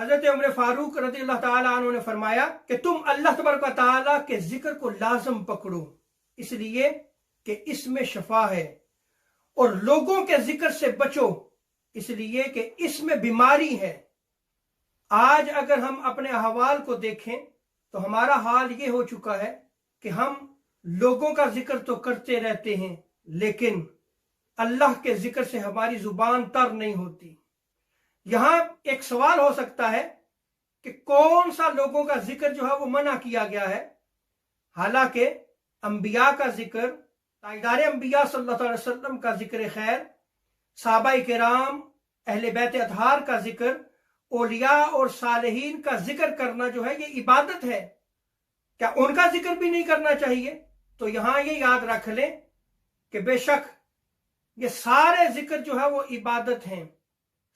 हजरत उमर फारूक रज़ियल्लाहु ताला अन्हु ने फरमाया कि तुम अल्लाह तबारक व तआला के जिक्र को लाजम पकड़ो, इसलिए कि इसमें शफा है, और लोगों के जिक्र से बचो, इसलिए कि इसमें बीमारी है। आज अगर हम अपने अहवाल को देखें तो हमारा हाल ये हो चुका है कि हम लोगों का जिक्र तो करते रहते हैं, लेकिन अल्लाह के जिक्र से हमारी जुबान तर नहीं होती। यहां एक सवाल हो सकता है कि कौन सा लोगों का जिक्र जो है वो मना किया गया है। हालांकि अंबिया का जिक्र, ताजदार अंबिया सल्लल्लाहु अलैहि वसल्लम का जिक्र खैर, सहाबाए किराम, अहले बैत अतहार का जिक्र, औलिया और सालेहीन का जिक्र करना जो है ये इबादत है। क्या उनका जिक्र भी नहीं करना चाहिए? तो यहां ये याद रख लें कि बेशक ये सारे जिक्र जो है वो इबादत हैं।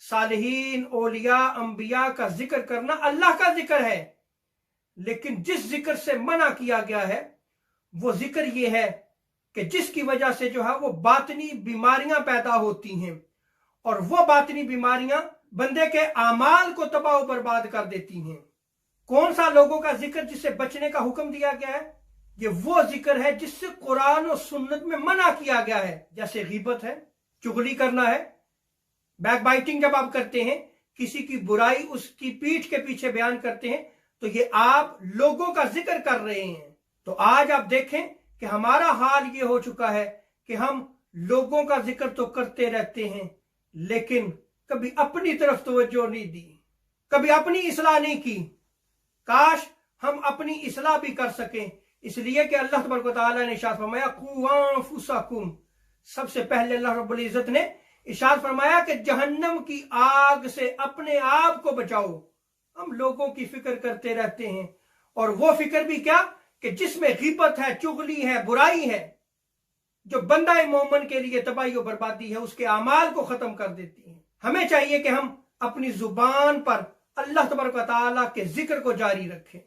सालेहीन, औलिया, अंबिया का जिक्र करना अल्लाह का जिक्र है, लेकिन जिस जिक्र से मना किया गया है वो जिक्र ये है कि जिसकी वजह से जो है वो बातनी बीमारियां पैदा होती हैं, और वो बातनी बीमारियां बंदे के आमाल को तबाह बर्बाद कर देती हैं। कौन सा लोगों का जिक्र जिससे बचने का हुक्म दिया गया है? ये वो जिक्र है जिससे कुरान और सुन्नत में मना किया गया है, जैसे गीबत है, चुगली करना है, बैक बाइटिंग जब आप करते हैं, किसी की बुराई उसकी पीठ के पीछे बयान करते हैं, तो ये आप लोगों का जिक्र कर रहे हैं। तो आज आप देखें कि हमारा हाल ये हो चुका है कि हम लोगों का जिक्र तो करते रहते हैं, लेकिन कभी अपनी तरफ तवज्जो नहीं दी, कभी अपनी इस्लाह नहीं की। काश हम अपनी इस्लाह भी कर सकें, इसलिए कि अल्लाह तबारक व तआला ने इरशाद फरमाया कू अनफुसकुम। सबसे पहले अल्लाह रब्बुल इज्जत ने इरशाद फरमाया कि जहन्नम की आग से अपने आप को बचाओ। हम लोगों की फिक्र करते रहते हैं, और वो फिक्र भी क्या कि जिसमें गीबत है, चुगली है, बुराई है, जो बंदा मोमिन के लिए तबाही और बर्बादी है, उसके अमाल को खत्म कर देती है। हमें चाहिए कि हम अपनी जुबान पर अल्लाह तबारक व तआला के जिक्र को जारी रखें।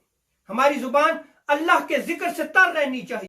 हमारी जुबान अल्लाह के जिक्र से तर रहनी चाहिए।